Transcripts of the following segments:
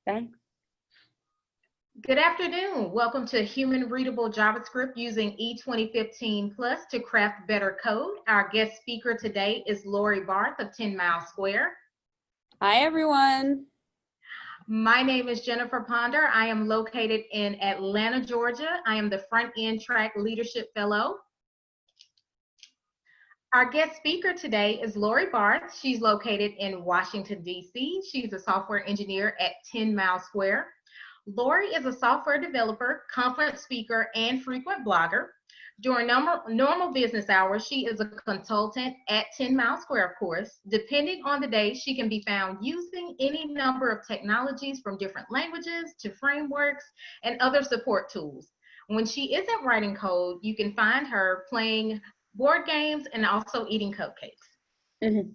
Thanks. Good afternoon. Welcome to Human Readable JavaScript using E2015 Plus to craft better code. Our guest speaker today is Laurie Barth of 10 Mile Square. Hi, everyone. My name is Jennifer Ponder. I am located in Atlanta, Georgia. I am the Front End Track Leadership Fellow. Our guest speaker today is Laurie Barth. She's located in Washington, D.C. She's a software engineer at 10 Mile Square. Laurie is a software developer, conference speaker, and frequent blogger. During normal business hours, she is a consultant at 10 Mile Square, of course. Depending on the day, she can be found using any number of technologies from different languages to frameworks and other support tools. When she isn't writing code, you can find her playing board games and also eating cupcakes. Mm-hmm.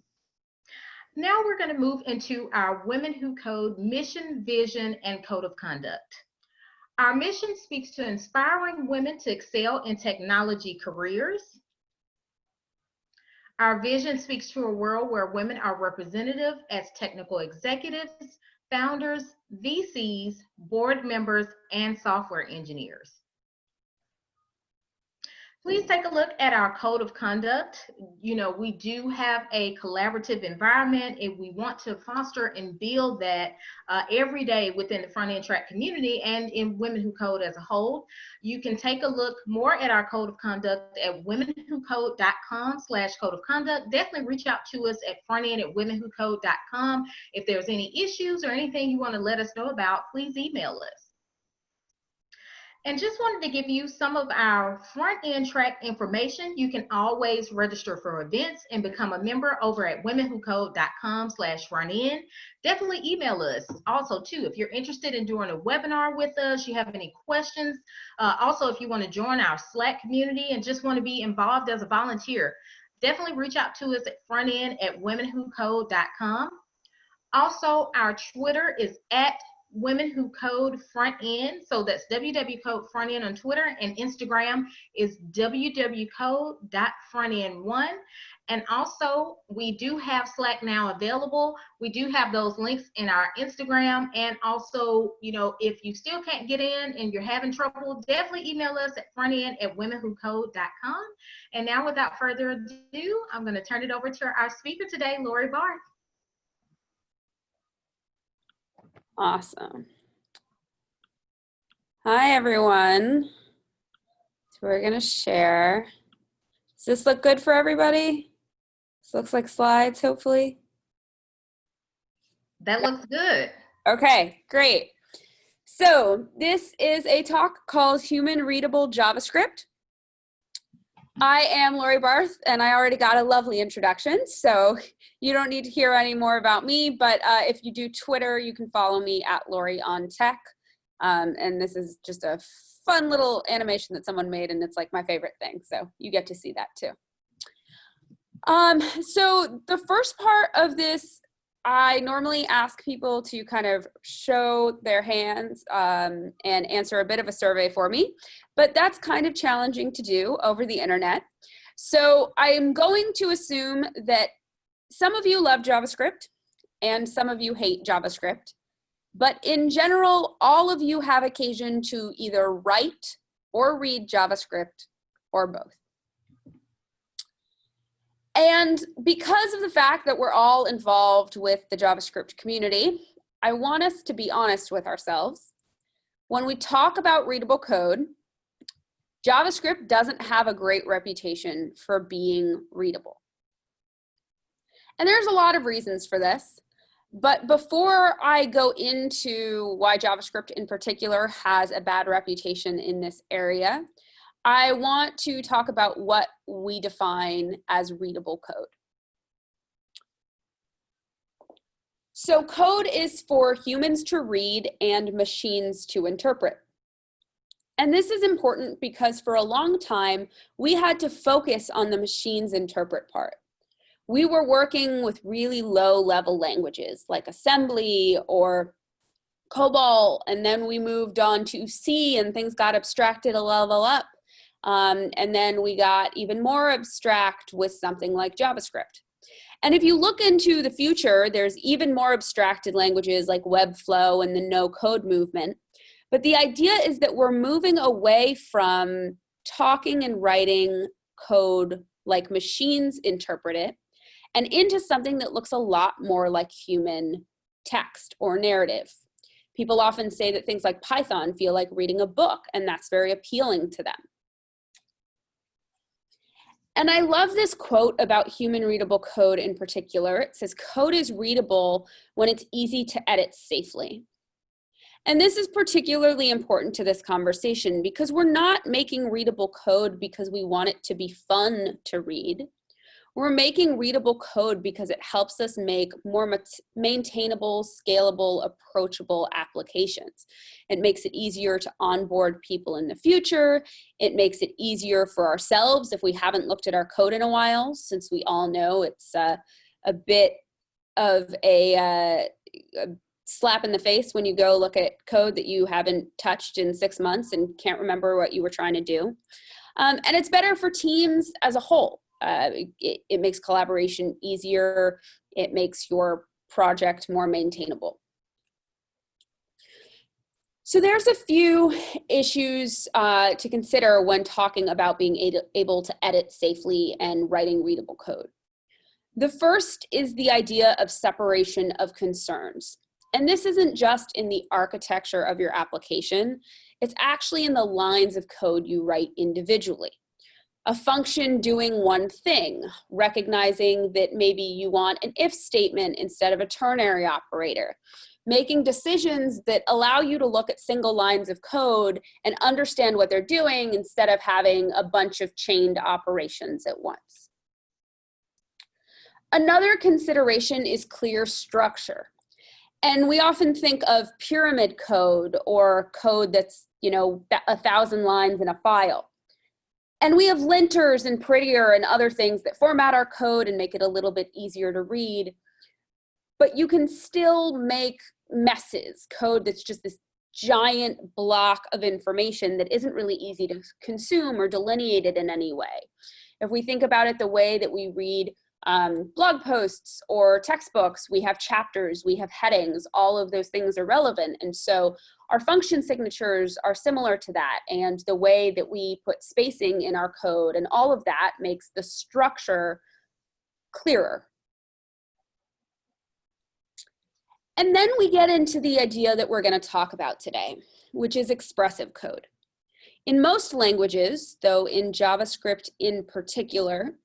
Now we're going to move into our Women Who Code mission, vision, and code of conduct. Our mission speaks to inspiring women to excel in technology careers. Our vision speaks to a world where women are representative as technical executives, founders, VCs, board members, and software engineers. Please take a look at our code of conduct. You know, we do have a collaborative environment and we want to foster and build that every day within the front end track community and in Women Who Code as a whole. You can take a look more at our code of conduct at womenwhocode.com/code of conduct. Definitely reach out to us at frontend@womenwhocode.com. If there's any issues or anything you want to let us know about, please email us. And just wanted to give you some of our front end track information. You can always register for events and become a member over at womenwhocode.com/frontend. Definitely email us also too if you're interested in doing a webinar with us, you have any questions. Also, if you want to join our Slack community and just want to be involved as a volunteer, definitely reach out to us at frontend@womenwhocode.com. Also, our Twitter is at Women Who Code Front End, so that's WWCode Front End on Twitter, and Instagram is WWCode.frontend1. And also, we do have Slack now available. We do have those links in our Instagram, and also, you know, if you still can't get in and you're having trouble, definitely email us at frontend@womenwhocode.com. And now, without further ado, I'm going to turn it over to our speaker today, Laurie Barth. Awesome. Hi, everyone. So we're going to share. Does this look good for everybody? This looks like slides, hopefully. That looks good. Okay, great. So this is a talk called Human Readable JavaScript. I am Laurie Barth, and I already got a lovely introduction, so you don't need to hear any more about me, but if you do Twitter, you can follow me at Laurie on Tech, and this is just a fun little animation that someone made, and it's like my favorite thing, so you get to see that too. So the first part of this, I normally ask people to kind of show their hands and answer a bit of a survey for me, but that's kind of challenging to do over the internet. So I'm going to assume that some of you love JavaScript and some of you hate JavaScript, but in general, all of you have occasion to either write or read JavaScript or both. And because of the fact that we're all involved with the JavaScript community, I want us to be honest with ourselves. When we talk about readable code, JavaScript doesn't have a great reputation for being readable. And there's a lot of reasons for this. But before I go into why JavaScript in particular has a bad reputation in this area, I want to talk about what we define as readable code. So code is for humans to read and machines to interpret. And this is important because for a long time, we had to focus on the machines interpret part. We were working with really low-level languages like assembly or COBOL, and then we moved on to C and things got abstracted a level up. And then we got even more abstract with something like JavaScript. And if you look into the future, there's even more abstracted languages like Webflow and the no-code movement. But the idea is that we're moving away from talking and writing code like machines interpret it and into something that looks a lot more like human text or narrative. People often say that things like Python feel like reading a book, and that's very appealing to them. And I love this quote about human readable code in particular. It says, "Code is readable when it's easy to edit safely." And this is particularly important to this conversation because we're not making readable code because we want it to be fun to read. We're making readable code because it helps us make more maintainable, scalable, approachable applications. It makes it easier to onboard people in the future. It makes it easier for ourselves if we haven't looked at our code in a while, since we all know it's a bit of a slap in the face when you go look at code that you haven't touched in 6 months and can't remember what you were trying to do. And it's better for teams as a whole. It makes collaboration easier. It makes your project more maintainable. So there's a few issues to consider when talking about being able to edit safely and writing readable code. The first is the idea of separation of concerns. And this isn't just in the architecture of your application, it's actually in the lines of code you write individually. A function doing one thing, recognizing that maybe you want an if statement instead of a ternary operator, making decisions that allow you to look at single lines of code and understand what they're doing instead of having a bunch of chained operations at once. Another consideration is clear structure. And we often think of pyramid code or code that's, 1,000 lines in a file. And we have linters and prettier and other things that format our code and make it a little bit easier to read. But you can still make messes, code that's just this giant block of information that isn't really easy to consume or delineated in any way. If we think about it the way that we read blog posts or textbooks, we have chapters, we have headings, all of those things are relevant. And so our function signatures are similar to that, and the way that we put spacing in our code and all of that makes the structure clearer. And then we get into the idea that we're going to talk about today, which is expressive code. In most languages, though in JavaScript in particular,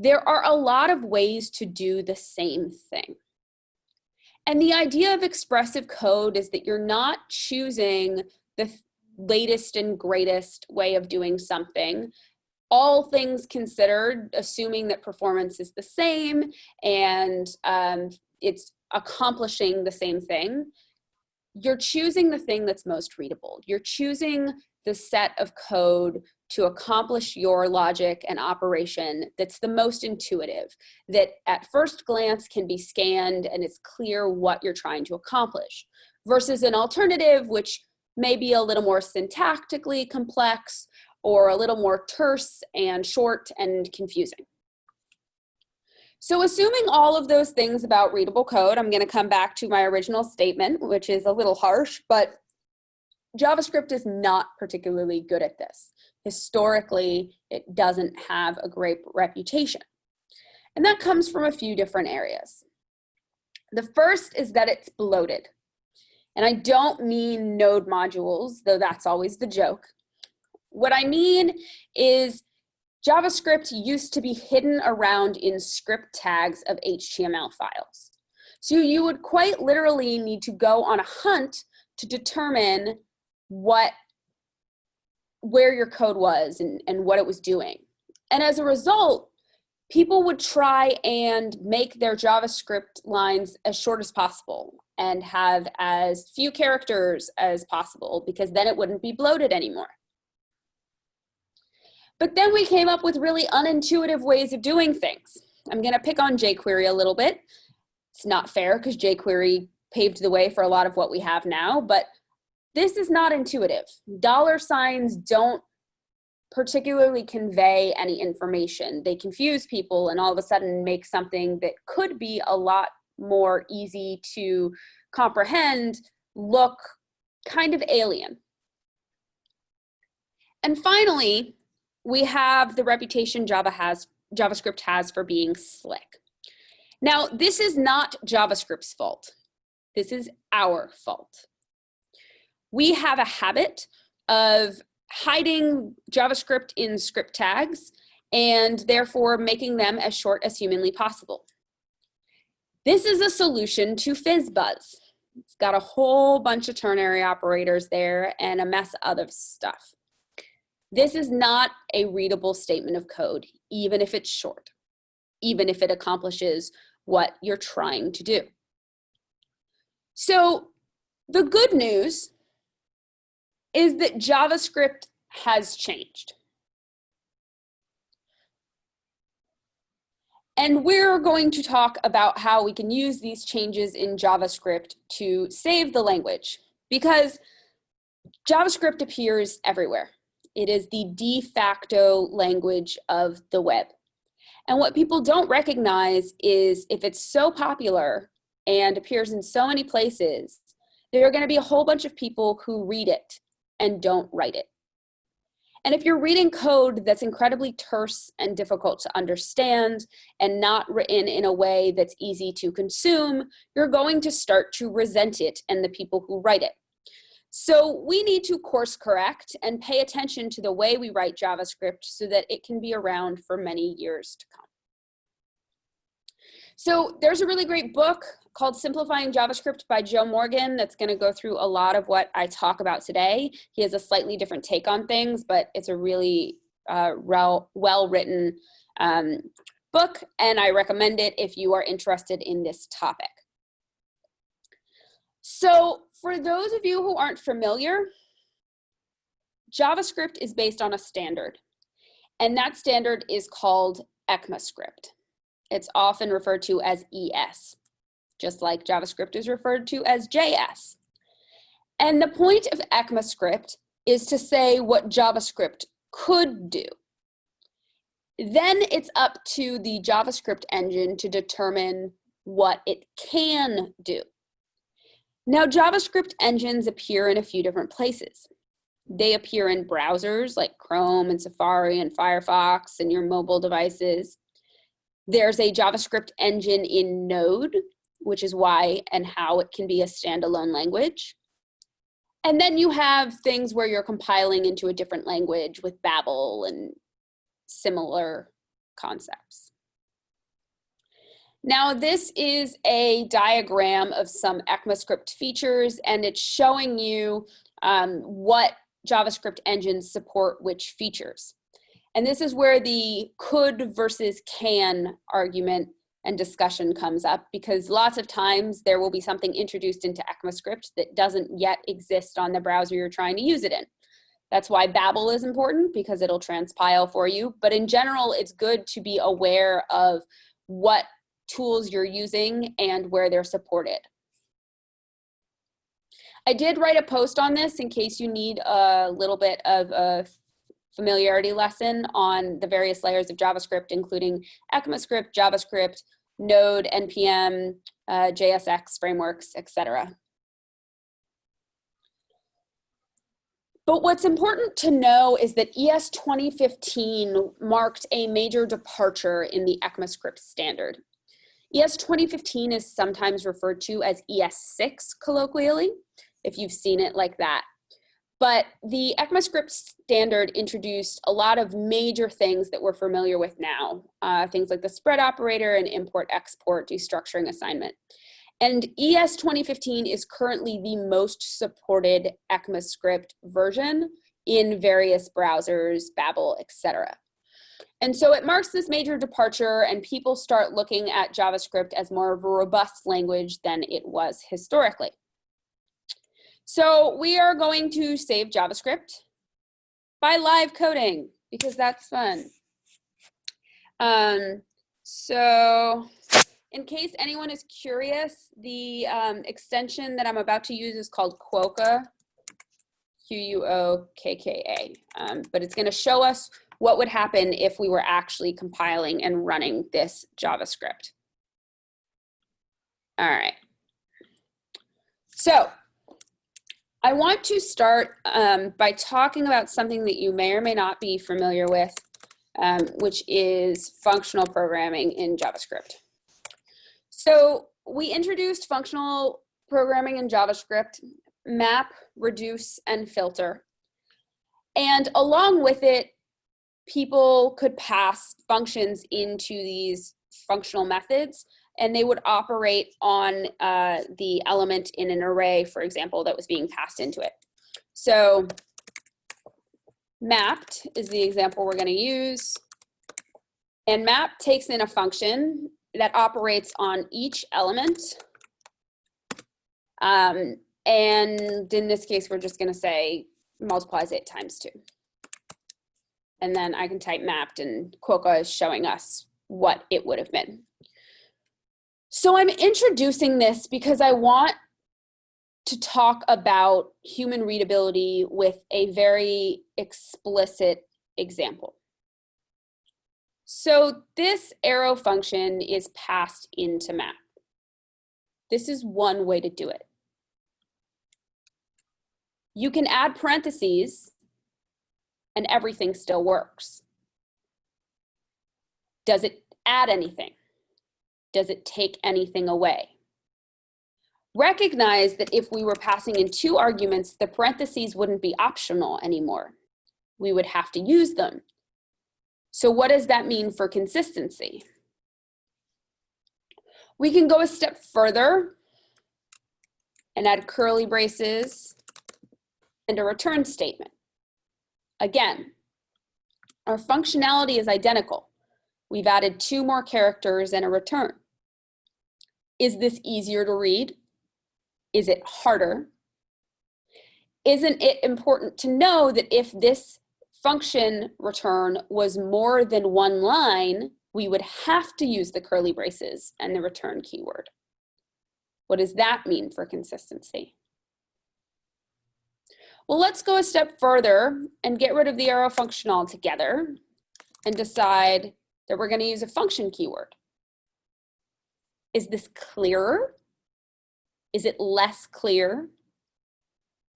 there are a lot of ways to do the same thing. And the idea of expressive code is that you're not choosing the latest and greatest way of doing something, all things considered, assuming that performance is the same and it's accomplishing the same thing. You're choosing the thing that's most readable. You're choosing the set of code to accomplish your logic and operation that's the most intuitive, that at first glance can be scanned and it's clear what you're trying to accomplish, versus an alternative which may be a little more syntactically complex or a little more terse and short and confusing. So assuming all of those things about readable code, I'm going to come back to my original statement, which is a little harsh, but JavaScript is not particularly good at this. Historically, it doesn't have a great reputation. And that comes from a few different areas. The first is that it's bloated. And I don't mean node modules, though that's always the joke. What I mean is JavaScript used to be hidden around in script tags of HTML files. So you would quite literally need to go on a hunt to determine where your code was and what it was doing. And as a result, people would try and make their JavaScript lines as short as possible and have as few characters as possible, because then it wouldn't be bloated anymore. But then we came up with really unintuitive ways of doing things. I'm going to pick on jQuery a little bit. It's not fair because jQuery paved the way for a lot of what we have now, but this is not intuitive. Dollar signs don't particularly convey any information. They confuse people and all of a sudden make something that could be a lot more easy to comprehend look kind of alien. And finally, we have the reputation JavaScript has for being slick. Now, this is not JavaScript's fault. This is our fault. We have a habit of hiding JavaScript in script tags and therefore making them as short as humanly possible. This is a solution to FizzBuzz. It's got a whole bunch of ternary operators there and a mess of other stuff. This is not a readable statement of code, even if it's short, even if it accomplishes what you're trying to do. So the good news is that JavaScript has changed. And we're going to talk about how we can use these changes in JavaScript to save the language, because JavaScript appears everywhere. It is the de facto language of the web. And what people don't recognize is if it's so popular and appears in so many places, there are going to be a whole bunch of people who read it and don't write it. And if you're reading code that's incredibly terse and difficult to understand and not written in a way that's easy to consume, you're going to start to resent it and the people who write it. So we need to course correct and pay attention to the way we write JavaScript so that it can be around for many years to come. So there's a really great book called Simplifying JavaScript by Joe Morgan that's going to go through a lot of what I talk about today. He has a slightly different take on things, but it's a really well-written book, and I recommend it if you are interested in this topic. So for those of you who aren't familiar, JavaScript is based on a standard, and that standard is called ECMAScript. It's often referred to as ES, just like JavaScript is referred to as JS. And the point of ECMAScript is to say what JavaScript could do. Then it's up to the JavaScript engine to determine what it can do. Now, JavaScript engines appear in a few different places. They appear in browsers like Chrome and Safari and Firefox and your mobile devices. There's a JavaScript engine in Node, which is why and how it can be a standalone language. And then you have things where you're compiling into a different language with Babel and similar concepts. Now, this is a diagram of some ECMAScript features, and it's showing you what JavaScript engines support which features. And this is where the could versus can argument and discussion comes up, because lots of times there will be something introduced into ECMAScript that doesn't yet exist on the browser you're trying to use it in. That's why Babel is important, because it'll transpile for you. But in general, it's good to be aware of what tools you're using and where they're supported. I did write a post on this in case you need a little bit of a familiarity lesson on the various layers of JavaScript, including ECMAScript, JavaScript, Node, NPM, JSX frameworks, etc. But what's important to know is that ES2015 marked a major departure in the ECMAScript standard. ES2015 is sometimes referred to as ES6 colloquially, if you've seen it like that. But the ECMAScript standard introduced a lot of major things that we're familiar with now, things like the spread operator and import-export destructuring assignment. And ES2015 is currently the most supported ECMAScript version in various browsers, Babel, etc. And so it marks this major departure, and people start looking at JavaScript as more of a robust language than it was historically. So we are going to save JavaScript by live coding, because that's fun. So in case anyone is curious, the extension that I'm about to use is called Quokka. Quokka. But it's going to show us what would happen if we were actually compiling and running this JavaScript. All right. So I want to start by talking about something that you may or may not be familiar with, which is functional programming in JavaScript. So we introduced functional programming in JavaScript, map, reduce, and filter. And along with it, people could pass functions into these functional methods, and they would operate on the element in an array, for example, that was being passed into it. So mapped is the example we're going to use. And map takes in a function that operates on each element. And in this case, we're just going to say multiplies it times 2. And then I can type mapped, and Quokka is showing us what it would have been. So I'm introducing this because I want to talk about human readability with a very explicit example. So this arrow function is passed into map. This is one way to do it. You can add parentheses and everything still works. Does it add anything? Does it take anything away? Recognize that if we were passing in 2 arguments, the parentheses wouldn't be optional anymore. We would have to use them. So what does that mean for consistency? We can go a step further and add curly braces and a return statement. Again, our functionality is identical. We've added 2 more characters and a return. Is this easier to read? Is it harder? Isn't it important to know that if this function return was more than 1 line, we would have to use the curly braces and the return keyword? What does that mean for consistency? Well, let's go a step further and get rid of the arrow function altogether and decide that we're going to use a function keyword. Is this clearer? Is it less clear?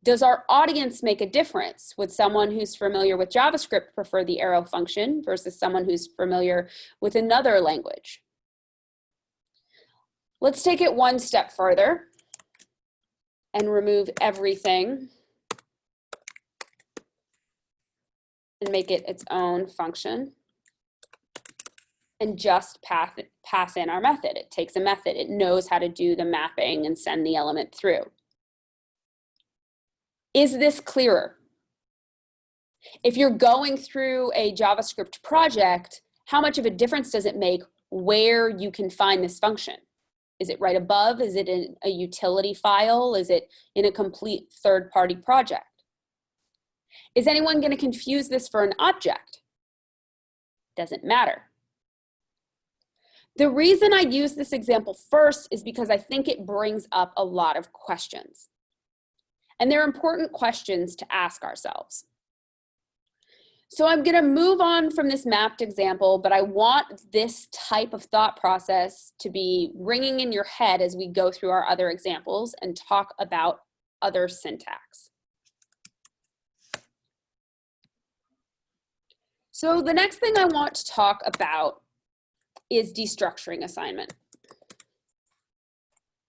Does our audience make a difference? Would someone who's familiar with JavaScript prefer the arrow function versus someone who's familiar with another language? Let's take it one step further and remove everything and make it its own function and just pass in our method. It takes a method. It knows how to do the mapping and send the element through. Is this clearer? If you're going through a JavaScript project, how much of a difference does it make where you can find this function? Is it right above? Is it in a utility file? Is it in a complete third-party project? Is anyone going to confuse this for an object? Doesn't matter. The reason I use this example first is because I think it brings up a lot of questions. And they're important questions to ask ourselves. So I'm going to move on from this mapped example, but I want this type of thought process to be ringing in your head as we go through our other examples and talk about other syntax. So the next thing I want to talk about is destructuring assignment.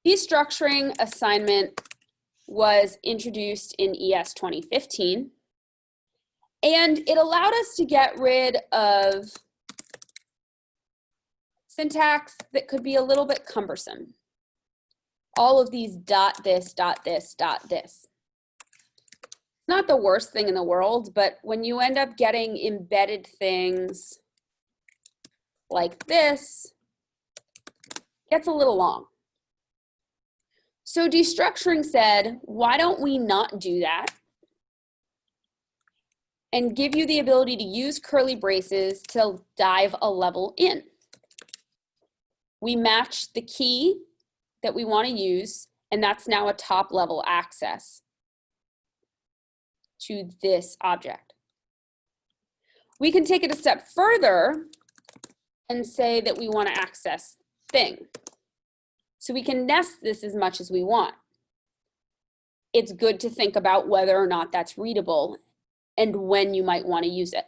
Destructuring assignment was introduced in ES2015, and it allowed us to get rid of syntax that could be a little bit cumbersome. All of these dot this, dot this, dot this. Not the worst thing in the world, but when you end up getting embedded things like this, it gets a little long. So destructuring said, why don't we not do that and give you the ability to use curly braces to dive a level in? We match the key that we want to use, and that's now a top level access. to this object. We can take it a step further and say that we want to access thing. So we can nest this as much as we want. It's good to think about whether or not that's readable and when you might want to use it.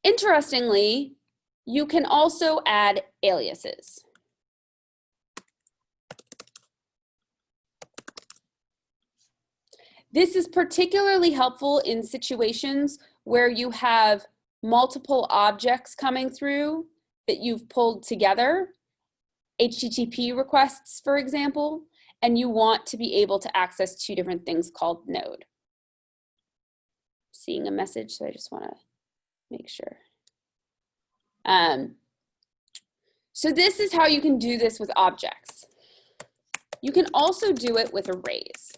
Interestingly, you can also add aliases. This is particularly helpful in situations where you have multiple objects coming through that you've pulled together, HTTP requests, for example, and you want to be able to access two different things called node. Seeing a message, so I just want to make sure. So this is how you can do this with objects. You can also do it with arrays.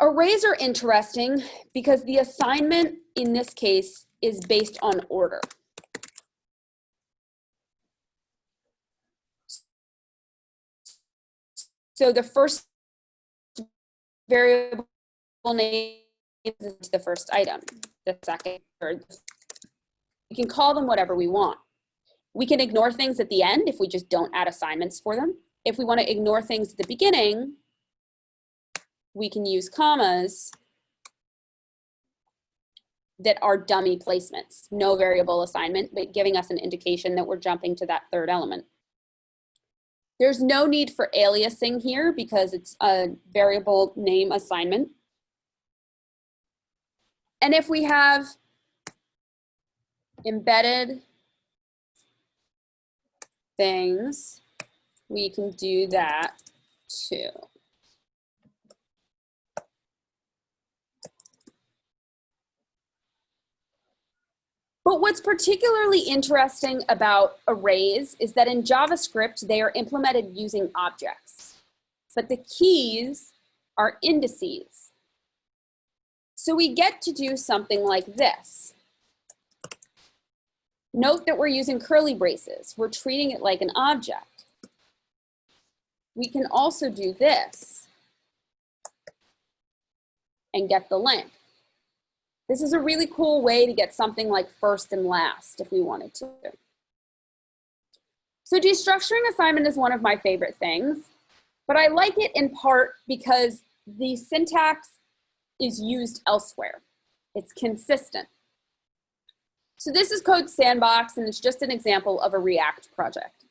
Arrays are interesting because the assignment in this case is based on order. So the first variable name is the first item, the second, third. We can call them whatever we want. We can ignore things at the end if we just don't add assignments for them. If we want to ignore things at the beginning, we can use commas that are dummy placements. No variable assignment, but giving us an indication that we're jumping to that third element. There's no need for aliasing here because it's a variable name assignment. And if we have embedded things, we can do that too. But what's particularly interesting about arrays is that in JavaScript, they are implemented using objects, but the keys are indices. So we get to do something like this. Note that we're using curly braces. We're treating it like an object. We can also do this and get the length. This is a really cool way to get something like first and last if we wanted to. So destructuring assignment is one of my favorite things, but I like it in part because the syntax is used elsewhere. It's consistent. So this is Code Sandbox, and it's just an example of a React project.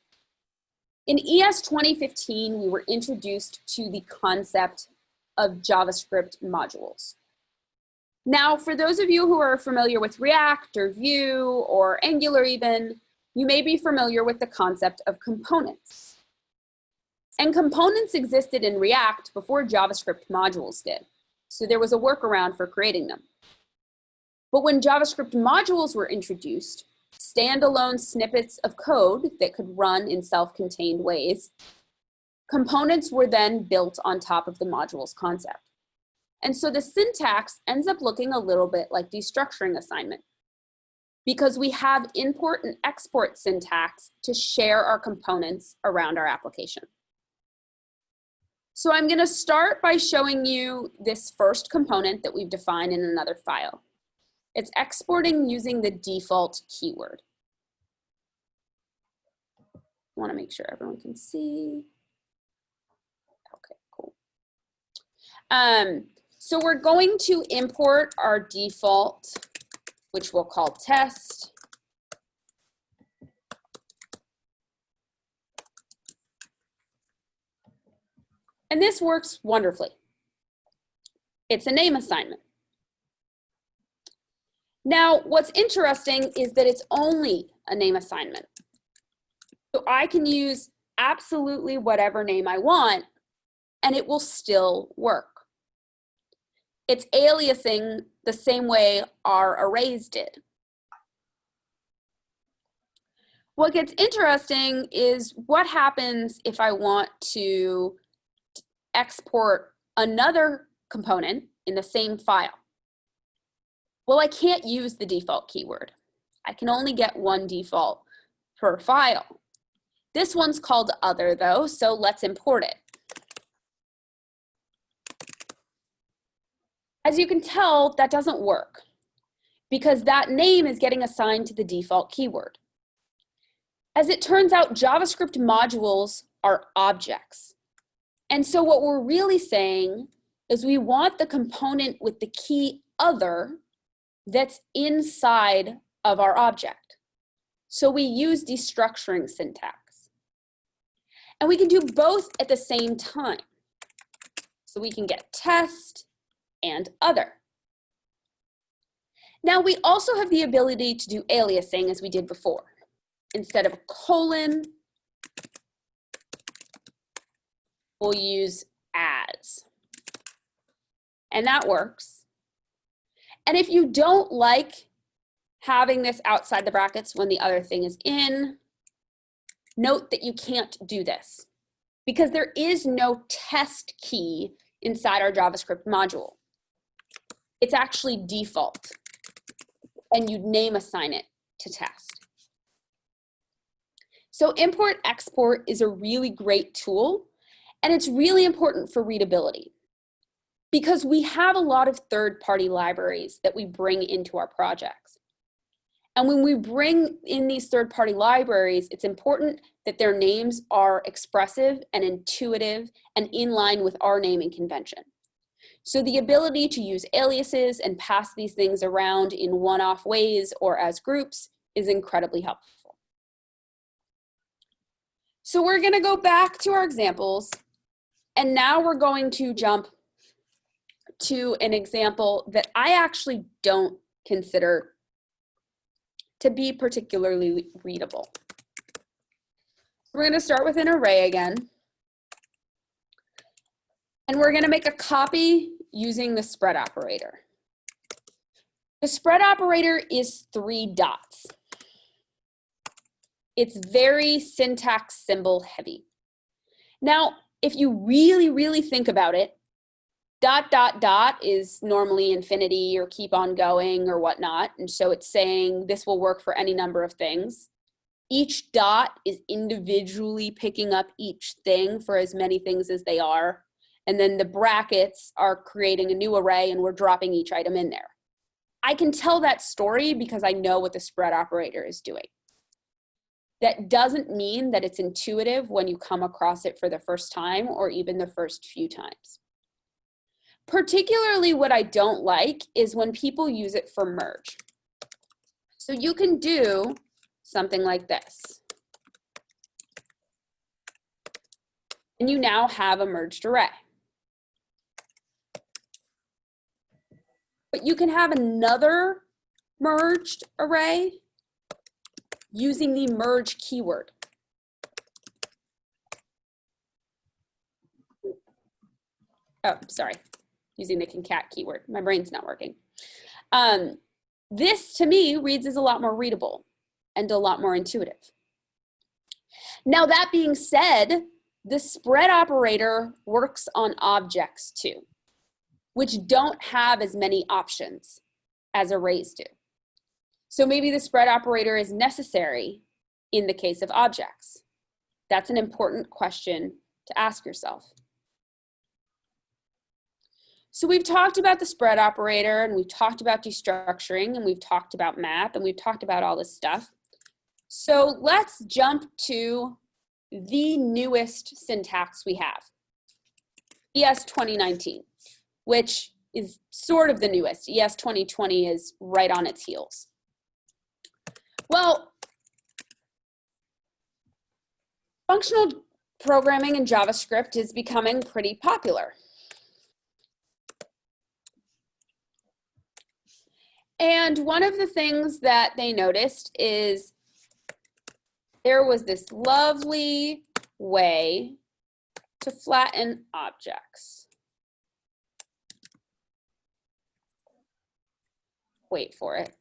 In ES2015, we were introduced to the concept of JavaScript modules. Now, for those of you who are familiar with React or Vue or Angular even, you may be familiar with the concept of components. And components existed in React before JavaScript modules did. So there was a workaround for creating them. But when JavaScript modules were introduced, standalone snippets of code that could run in self-contained ways, components were then built on top of the modules concept. And so the syntax ends up looking a little bit like destructuring assignment because we have import and export syntax to share our components around our application. So I'm going to start by showing you this first component that we've defined in another file. It's exporting using the default keyword. I want to make sure everyone can see. Okay, cool. So we're going to import our default, which we'll call test. And this works wonderfully. It's a name assignment. Now, what's interesting is that it's only a name assignment. So I can use absolutely whatever name I want, and it will still work. It's aliasing the same way our arrays did. What gets interesting is what happens if I want to export another component in the same file. Well, I can't use the default keyword. I can only get one default per file. This one's called other though, so let's import it. As you can tell, that doesn't work because that name is getting assigned to the default keyword. As it turns out, JavaScript modules are objects. And so what we're really saying is we want the component with the key other that's inside of our object. So we use destructuring syntax. And we can do both at the same time. So we can get test and other. Now we also have the ability to do aliasing as we did before. Instead of a colon, we'll use as. And that works. And if you don't like having this outside the brackets when the other thing is in, note that you can't do this because there is no test key inside our JavaScript module. It's actually default, and you'd name assign it to test. So import export is a really great tool, and it's really important for readability because we have a lot of third-party libraries that we bring into our projects. And when we bring in these third-party libraries, it's important that their names are expressive and intuitive and in line with our naming convention. So the ability to use aliases and pass these things around in one-off ways or as groups is incredibly helpful. So we're going to go back to our examples, and now we're going to jump to an example that I actually don't consider to be particularly readable. We're going to start with an array again, and we're going to make a copy using the spread operator. The spread operator is 3 dots. It's very syntax symbol heavy. Now, if you really think about it, ... is normally infinity or keep on going or whatnot. And so it's saying this will work for any number of things. Each dot is individually picking up each thing for as many things as they are. And then the brackets are creating a new array and we're dropping each item in there. I can tell that story because I know what the spread operator is doing. That doesn't mean that it's intuitive when you come across it for the first time or even the first few times. Particularly what I don't like is when people use it for merge. So you can do something like this. And you now have a merged array. But you can have another merged array using the merge keyword. Oh, sorry, using the concat keyword. My brain's not working. This, to me, reads as a lot more readable and a lot more intuitive. Now, that being said, the spread operator works on objects too, which don't have as many options as arrays do. So maybe the spread operator is necessary in the case of objects. That's an important question to ask yourself. So we've talked about the spread operator, and we've talked about destructuring, and we've talked about math, and we've talked about all this stuff. So let's jump to the newest syntax we have, ES2019, which is sort of the newest. ES2020 is right on its heels. Well, functional programming in JavaScript is becoming pretty popular. And one of the things that they noticed is there was this lovely way to flatten objects. Wait for it.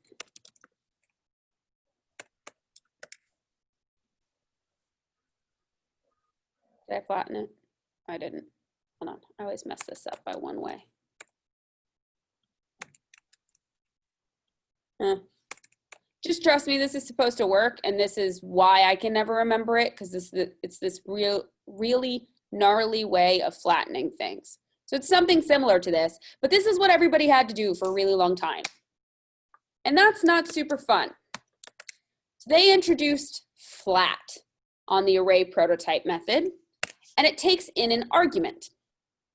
Did I flatten it? I didn't. Hold on. I always mess this up by one way. Just trust me, this is supposed to work, and this is why I can never remember it, because it's this really gnarly way of flattening things. So it's something similar to this, but this is what everybody had to do for a really long time. And that's not super fun. So they introduced flat on the array prototype method, and it takes in an argument.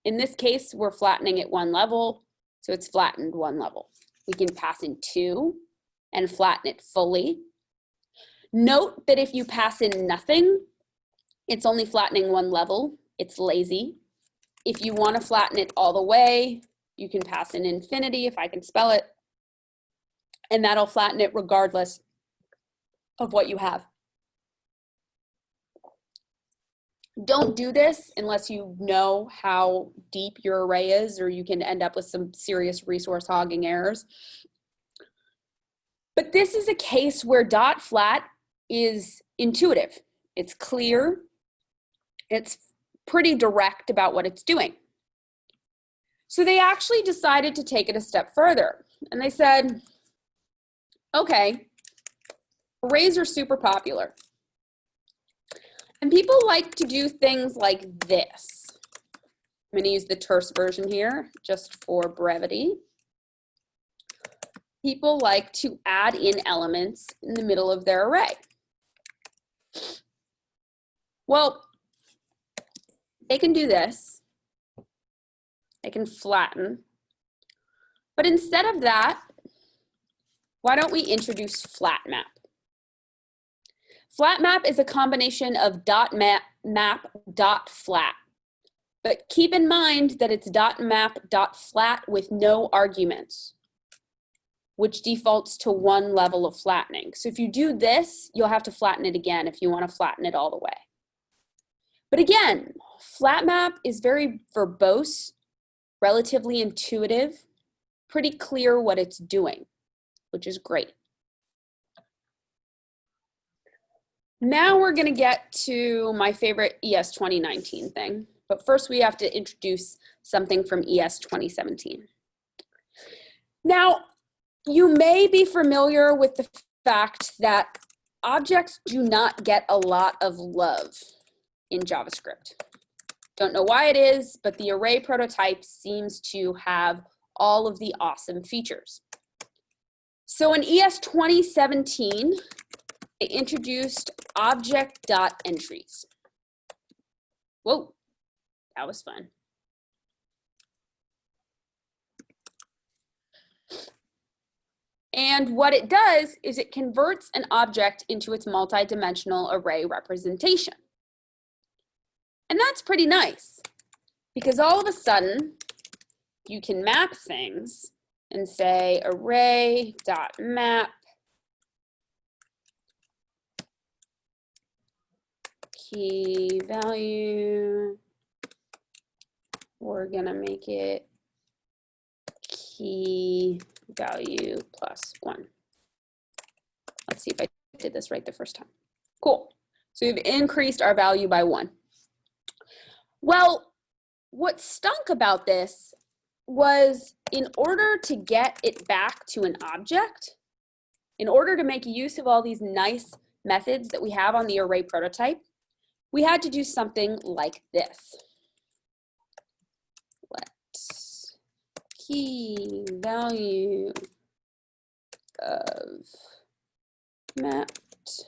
In this case, we're flattening at one level, so it's flattened one level. We can pass in 2 and flatten it fully. Note that if you pass in nothing, it's only flattening one level. It's lazy. If you want to flatten it all the way, you can pass in infinity, if I can spell it, and that'll flatten it regardless of what you have. Don't do this unless you know how deep your array is, or you can end up with some serious resource hogging errors. But this is a case where dot flat is intuitive. It's clear. It's pretty direct about what it's doing. So they actually decided to take it a step further. And they said, okay, arrays are super popular. And people like to do things like this. I'm going to use the terse version here just for brevity. People like to add in elements in the middle of their array. Well, they can do this. They can flatten. But instead of that, why don't we introduce flat map? Flat map is a combination of dot map dot flat. But keep in mind that it's dot map dot flat with no arguments, which defaults to one level of flattening. So if you do this, you'll have to flatten it again if you want to flatten it all the way. But again, flat map is very verbose, relatively intuitive, pretty clear what it's doing, which is great. Now we're going to get to my favorite ES2019 thing. But first we have to introduce something from ES2017. Now, you may be familiar with the fact that objects do not get a lot of love in JavaScript. Don't know why it is, but the array prototype seems to have all of the awesome features. So in ES2017, they introduced object.entries. Whoa, that was fun. And what it does is it converts an object into its multi-dimensional array representation. And that's pretty nice, because all of a sudden, you can map things and say array.map key value. We're gonna make it key value plus 1. Let's see if I did this right the first time. Cool. So we've increased our value by 1. Well, what stunk about this was in order to get it back to an object, in order to make use of all these nice methods that we have on the array prototype, we had to do something like this. Let key value of mapped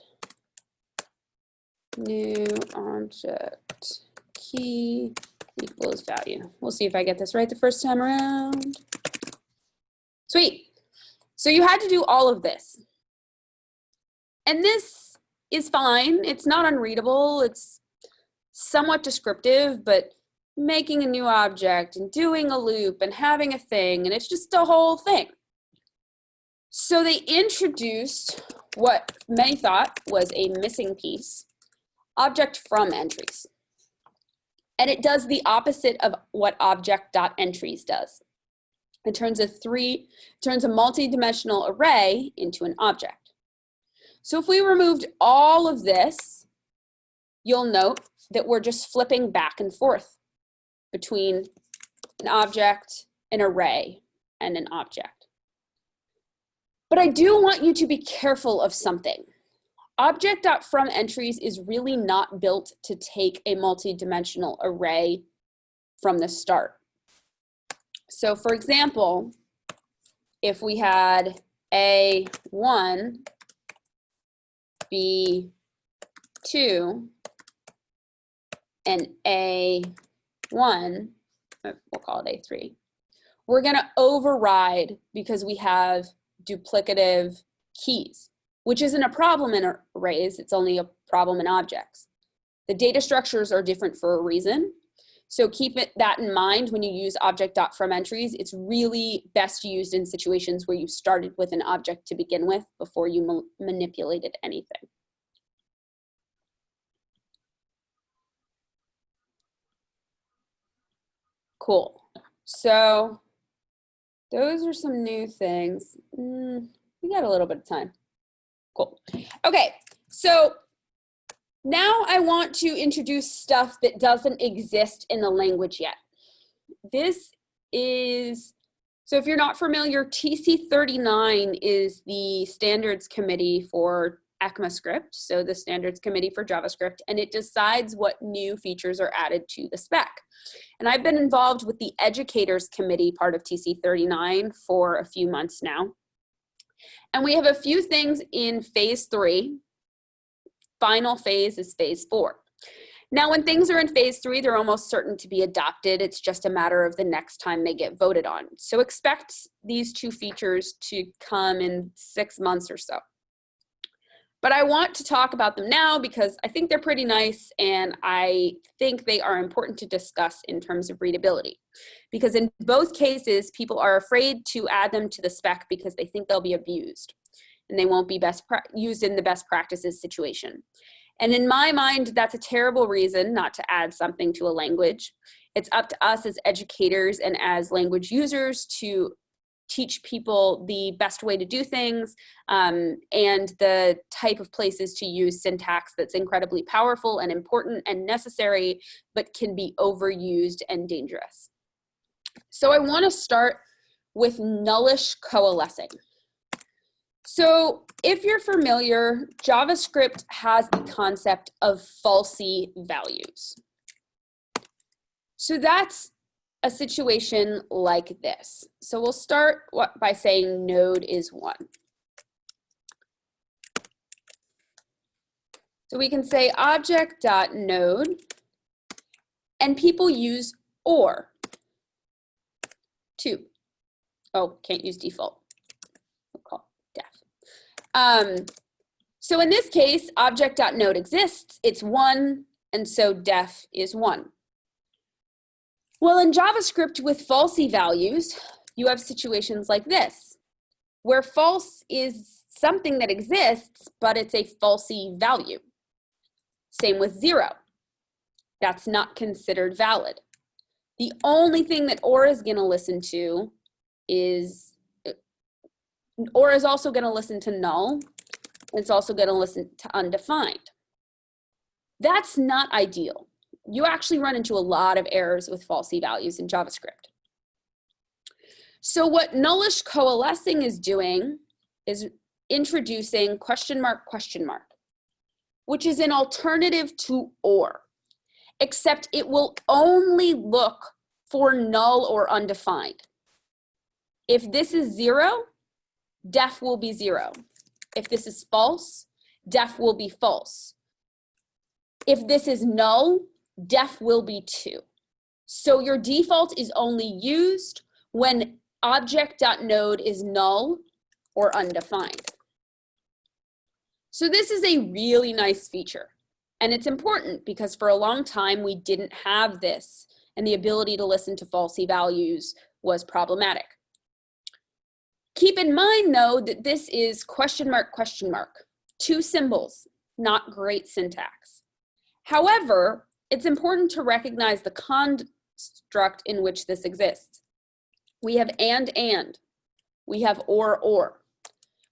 new object key equals value. We'll see if I get this right the first time around. Sweet. So you had to do all of this. And this is fine. It's not unreadable. It's somewhat descriptive, but making a new object and doing a loop and having a thing, and it's just a whole thing. So they introduced what many thought was a missing piece, object from entries. And it does the opposite of what object.entries does. It turns a multi-dimensional array into an object. So if we removed all of this, you'll note that we're just flipping back and forth between an object, an array, and an object. But I do want you to be careful of something. Object.fromEntries is really not built to take a multi-dimensional array from the start. So for example, if we had A1, B2, and A1, we'll call it A3, we're going to override because we have duplicative keys, which isn't a problem in arrays, it's only a problem in objects. The data structures are different for a reason. So keep that in mind when you use object.from entries. It's really best used in situations where you started with an object to begin with before you manipulated anything. Cool. So those are some new things. We got a little bit of time. Cool. Okay, so now I want to introduce stuff that doesn't exist in the language yet. This is, so if you're not familiar, TC39 is the standards committee for ECMAScript, so the standards committee for JavaScript, and it decides what new features are added to the spec. And I've been involved with the educators committee part of TC39 for a few months now. And we have a few things in phase 3. Final phase is phase 4. Now, when things are in phase 3, they're almost certain to be adopted. It's just a matter of the next time they get voted on. So expect these 2 features to come in 6 months or so. But I want to talk about them now because I think they're pretty nice and I think they are important to discuss in terms of readability. Because in both cases, people are afraid to add them to the spec because they think they'll be abused and they won't be used in the best practices situation. And in my mind, that's a terrible reason not to add something to a language. It's up to us as educators and as language users to teach people the best way to do things and the type of places to use syntax that's incredibly powerful and important and necessary, but can be overused and dangerous. So I want to start with nullish coalescing. So if you're familiar, JavaScript has the concept of falsy values. So that's a situation like this. So we'll start by saying node is 1. So we can say object.node, and people use or 2. Oh, can't use default. We'll call def. So in this case, object.node exists, it's 1, and so def is 1. Well, in JavaScript with falsy values, you have situations like this, where false is something that exists, but it's a falsy value. Same with 0. That's not considered valid. The only thing that OR is going to listen to is, OR is also going to listen to null. It's also going to listen to undefined. That's not ideal. You actually run into a lot of errors with falsy values in JavaScript. So what nullish coalescing is doing is introducing question mark, which is an alternative to OR, except it will only look for null or undefined. If this is 0, def will be 0. If this is false, def will be false. If this is null, def will be 2. So your default is only used when object.node is null or undefined. So this is a really nice feature. And it's important because for a long time we didn't have this and the ability to listen to falsy values was problematic. Keep in mind though that this is question mark, 2 symbols, not great syntax. However, it's important to recognize the construct in which this exists. We have and. We have or.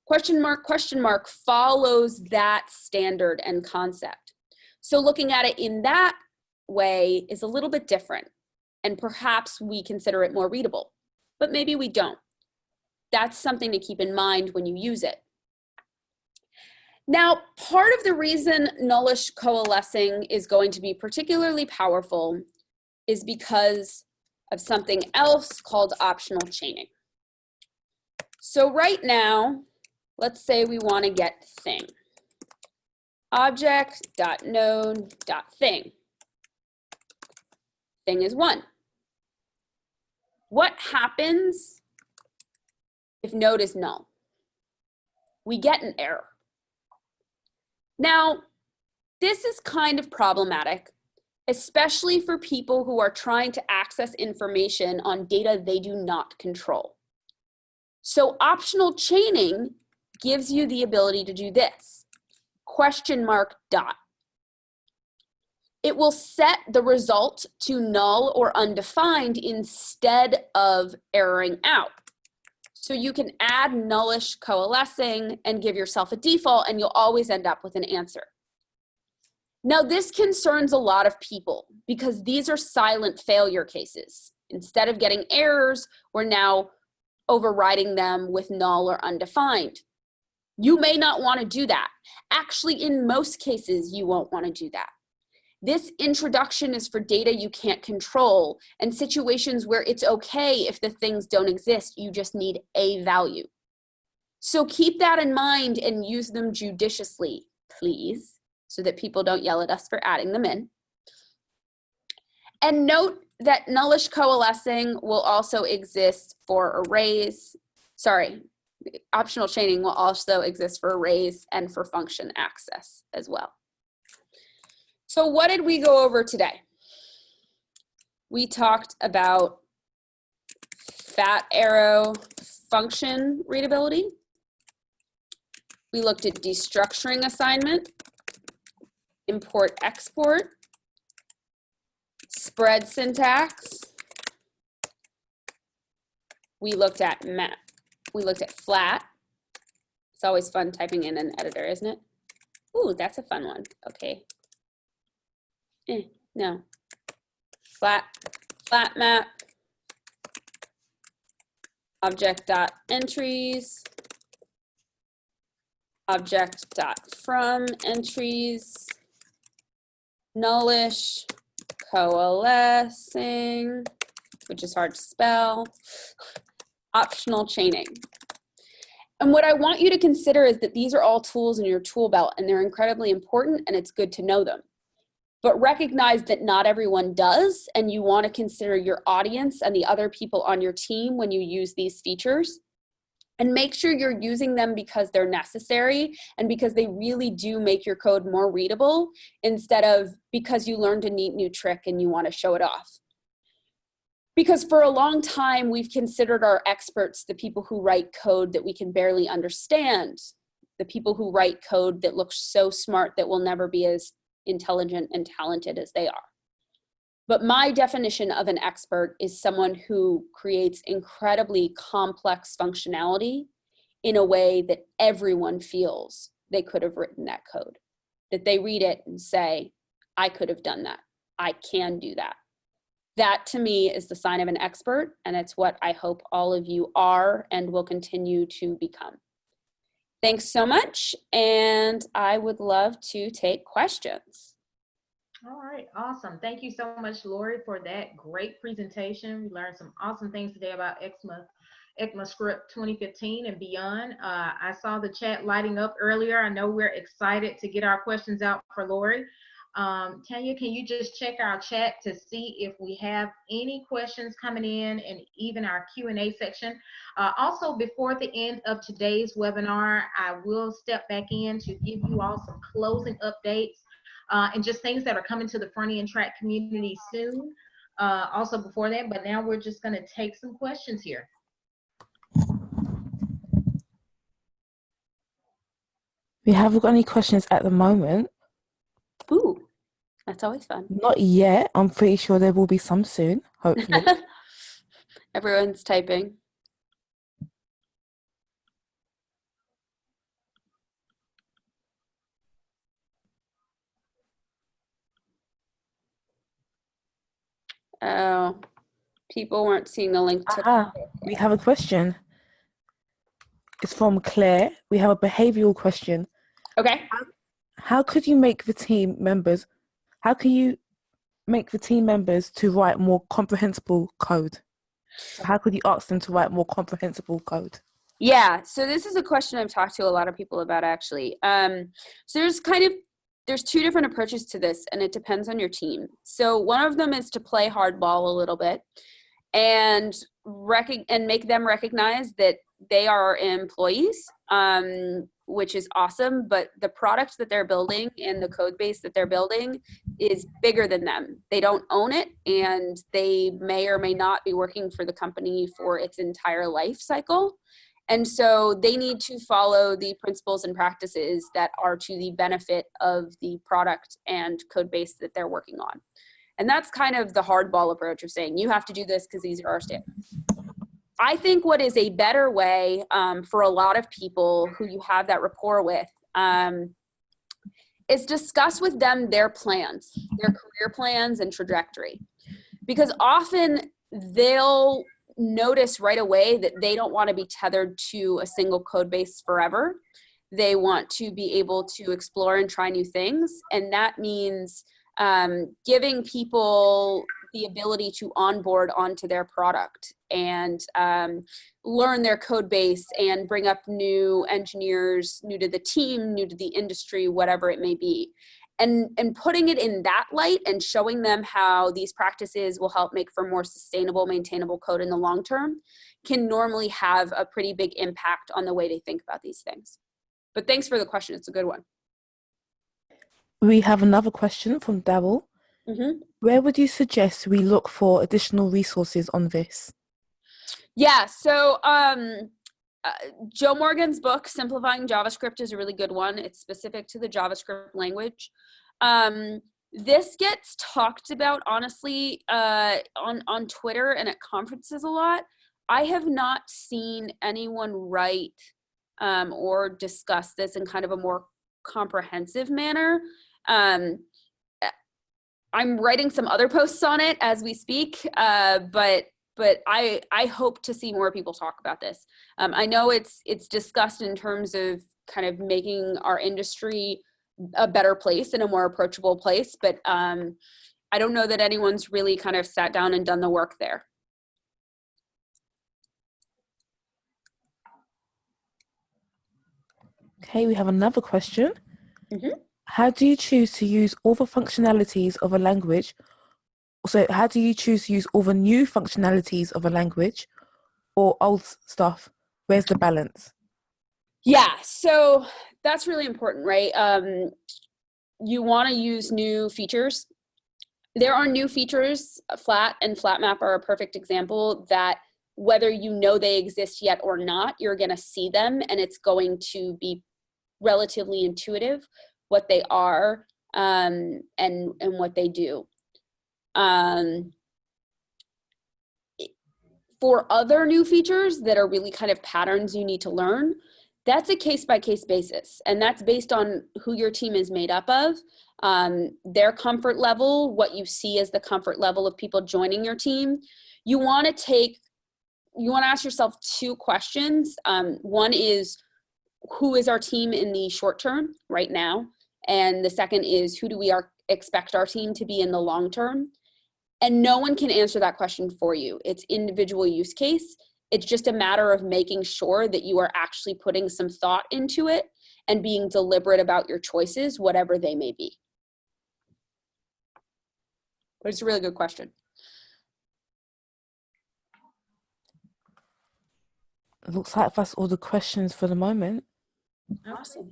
Question mark follows that standard and concept. So looking at it in that way is a little bit different. And perhaps we consider it more readable, but maybe we don't. That's something to keep in mind when you use it. Now, part of the reason nullish coalescing is going to be particularly powerful is because of something else called optional chaining. So right now, let's say we want to get thing. Object.node.thing. Thing is 1. What happens if node is null? We get an error. Now, this is kind of problematic, especially for people who are trying to access information on data they do not control. So optional chaining gives you the ability to do this, ? dot. It will set the result to null or undefined instead of erroring out. So you can add nullish coalescing and give yourself a default, and you'll always end up with an answer. Now, this concerns a lot of people because these are silent failure cases. Instead of getting errors, we're now overriding them with null or undefined. You may not want to do that. Actually, in most cases, you won't want to do that. This introduction is for data you can't control and situations where it's okay if the things don't exist, you just need a value. So keep that in mind and use them judiciously, please, so that people don't yell at us for adding them in. And note that nullish coalescing will also exist for arrays. Sorry, optional chaining will also exist for arrays and for function access as well. So what did we go over today? We talked about fat arrow function readability. We looked at destructuring assignment, import export, spread syntax. We looked at map. We looked at flat. It's always fun typing in an editor, isn't it? Ooh, that's a fun one. Okay. No. Flat map, object.entries, object.from entries, nullish, coalescing, which is hard to spell, optional chaining. And what I want you to consider is that these are all tools in your tool belt and they're incredibly important and it's good to know them. But recognize that not everyone does, and you want to consider your audience and the other people on your team when you use these features. And make sure you're using them because they're necessary and because they really do make your code more readable instead of because you learned a neat new trick and you want to show it off. Because for a long time, we've considered our experts the people who write code that we can barely understand, the people who write code that looks so smart that we'll never be as intelligent and talented as they are. But my definition of an expert is someone who creates incredibly complex functionality in a way that everyone feels they could have written that code, that they read it and say, I could have done that. I can do that. That to me is the sign of an expert, and it's what I hope all of you are and will continue to become. Thanks so much, and I would love to take questions. All right, awesome. Thank you so much, Laurie, for that great presentation. We learned some awesome things today about ECMAScript 2015 and beyond. I saw the chat lighting up earlier. I know we're excited to get our questions out for Laurie. Tanya, can you just check our chat to see if we have any questions coming in and even our Q&A section? Also, before the end of today's webinar, I will step back in to give you all some closing updates and just things that are coming to the front end track community soon. Also before that, but now we're just going to take some questions here. We haven't got any questions at the moment. Ooh, that's always fun. Not yet. I'm pretty sure there will be some soon, hopefully. Everyone's typing. Oh, people weren't seeing the link to. We have a question. It's from Claire. We have a behavioral question. Okay. How could you make the team members, how can you make the team members to write more comprehensible code? So how could you ask them to write more comprehensible code? Yeah, so this is a question I've talked to a lot of people about, actually. So there's two different approaches to this, and it depends on your team. So one of them is to play hardball a little bit and make them recognize that they are employees, which is awesome, but the product that they're building and the code base that they're building is bigger than them. They don't own it, and they may or may not be working for the company for its entire life cycle. And so they need to follow the principles and practices that are to the benefit of the product and code base that they're working on. And that's kind of the hardball approach of saying, you have to do this because these are our standards. I think what is a better way for a lot of people who you have that rapport with is discuss with them their plans, their career plans and trajectory. Because often they'll notice right away that they don't want to be tethered to a single code base forever. They want to be able to explore and try new things. And that means giving people the ability to onboard onto their product and learn their code base and bring up new engineers, new to the team, new to the industry, whatever it may be. And putting it in that light and showing them how these practices will help make for more sustainable, maintainable code in the long term can normally have a pretty big impact on the way they think about these things. But thanks for the question. It's a good one. We have another question from Daryl. Mm-hmm. Where would you suggest we look for additional resources on this? Yeah, so Joe Morgan's book, Simplifying JavaScript, is a really good one. It's specific to the JavaScript language. This gets talked about, honestly, on Twitter and at conferences a lot. I have not seen anyone write or discuss this in kind of a more comprehensive manner. I'm writing some other posts on it as we speak, but I hope to see more people talk about this. I know it's discussed in terms of kind of making our industry a better place and a more approachable place, but I don't know that anyone's really kind of sat down and done the work there. Okay, we have another question. Mm-hmm. How do you choose to use all the functionalities of a language? So how do you choose to use all the new functionalities of a language or old stuff? Where's the balance? Yeah, so that's really important, right? You want to use new features. There are new features, Flat and Flat Map are a perfect example, that whether you know they exist yet or not, you're going to see them, and it's going to be relatively intuitive what they are and what they do. For other new features that are really kind of patterns you need to learn, that's a case-by-case basis, and that's based on who your team is made up of, their comfort level, what you see as the comfort level of people joining your team. You want to ask yourself two questions. One is, who is our team in the short term right now? And the second is, who do we expect our team to be in the long term? And no one can answer that question for you. It's individual use case. It's just a matter of making sure that you are actually putting some thought into it and being deliberate about your choices, whatever they may be. But it's a really good question. It looks like that's all the questions for the moment. Awesome.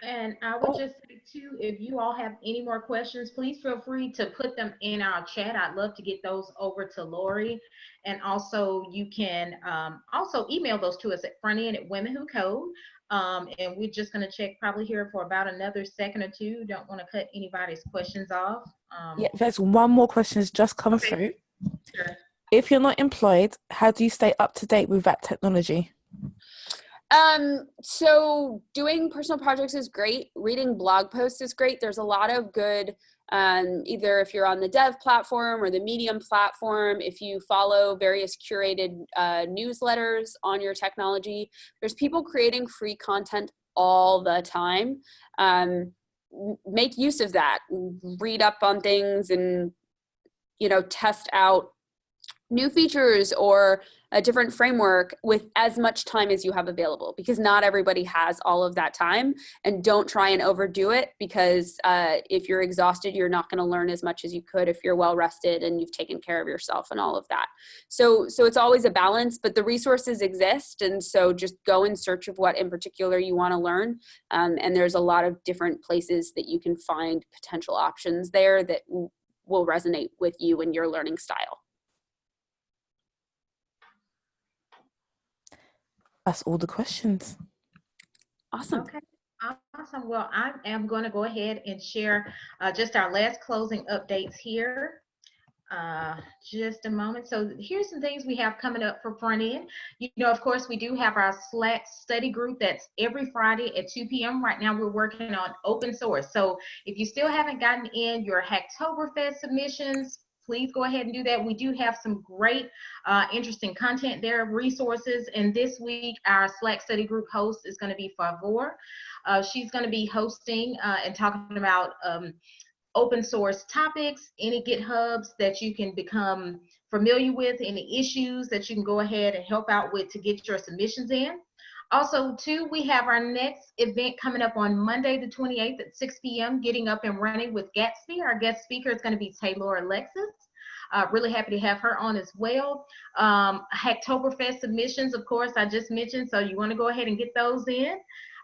And I would just say too, if you all have any more questions, please feel free to put them in our chat. I'd love to get those over to Laurie. And also you can also email those to us at frontend@womenwhocode. And we're just going to check probably here for about another second or two. Don't want to cut anybody's questions off. Yeah, there's one more question that's just come through. Sure. If you're not employed, how do you stay up to date with that technology? So doing personal projects is great. Reading blog posts is great. There's a lot of good, either if you're on the dev platform or the Medium platform, if you follow various curated newsletters on your technology, there's people creating free content all the time. Make use of that. Read up on things and test out new features or a different framework with as much time as you have available, because not everybody has all of that time. And don't try and overdo it, because if you're exhausted, you're not going to learn as much as you could if you're well rested and you've taken care of yourself and all of that. So it's always a balance, but the resources exist. And so just go in search of what in particular you want to learn. And there's a lot of different places that you can find potential options there that will resonate with you and your learning style. That's all the questions. Awesome. Okay, awesome. Well, I am going to go ahead and share just our last closing updates here. Just a moment. So here's some things we have coming up for front end. Of course, we do have our Slack study group that's every Friday at 2 p.m. Right now, we're working on open source. So if you still haven't gotten in your Hacktoberfest submissions, please go ahead and do that. We do have some great, interesting content there, resources. And this week, our Slack study group host is going to be Favor. She's going to be hosting and talking about open source topics, any GitHubs that you can become familiar with, any issues that you can go ahead and help out with to get your submissions in. Also, too, we have our next event coming up on Monday the 28th at 6 p.m., Getting Up and Running with Gatsby. Our guest speaker is going to be Taylor Alexis. Really happy to have her on as well. Hacktoberfest submissions, of course, I just mentioned, so you want to go ahead and get those in.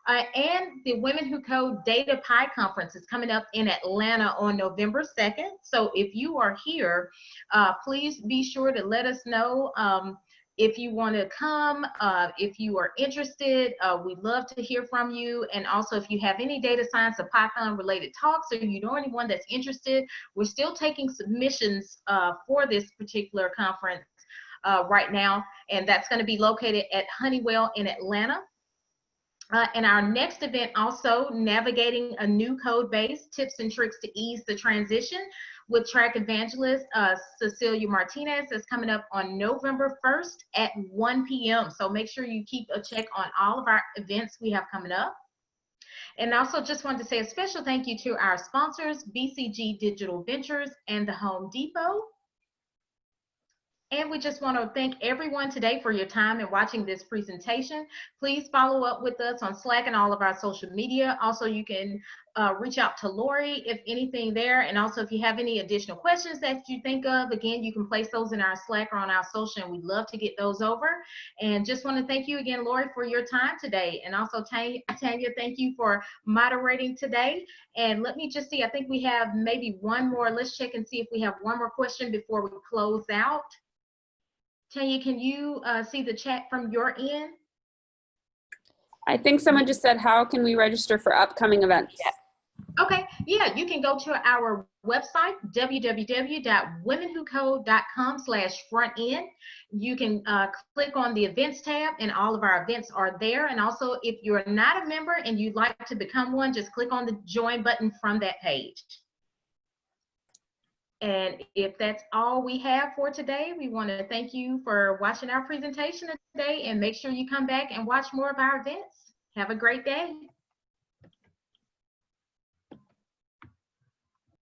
And the Women Who Code Data Pi Conference is coming up in Atlanta on November 2nd. So if you are here, please be sure to let us know if you want to come, if you are interested. We'd love to hear from you. And also, if you have any data science or Python related talks, or you know anyone that's interested, we're still taking submissions for this particular conference right now. And that's going to be located at Honeywell in Atlanta. And our next event, also Navigating a New Code Base, Tips and Tricks to Ease the Transition, with track evangelist Cecilia Martinez, is coming up on November 1st at 1 p.m. So make sure you keep a check on all of our events we have coming up. And also just wanted to say a special thank you to our sponsors, BCG Digital Ventures and the Home Depot. And we just want to thank everyone today for your time and watching this presentation. Please follow up with us on Slack and all of our social media. Also, you can reach out to Laurie if anything there. And also, if you have any additional questions that you think of, again, you can place those in our Slack or on our social, and we'd love to get those over. And just want to thank you again, Laurie, for your time today. And also, Tanya, thank you for moderating today. And let me just see, I think we have maybe one more. Let's check and see if we have one more question before we close out. Tanya, can you see the chat from your end? I think someone just said, how can we register for upcoming events? Yeah. Okay, yeah, you can go to our website, www.womenwhocode.com/frontend. You can click on the events tab, and all of our events are there. And also, if you're not a member and you'd like to become one, just click on the join button from that page. And if that's all we have for today, we want to thank you for watching our presentation today, and make sure you come back and watch more of our events. Have a great day.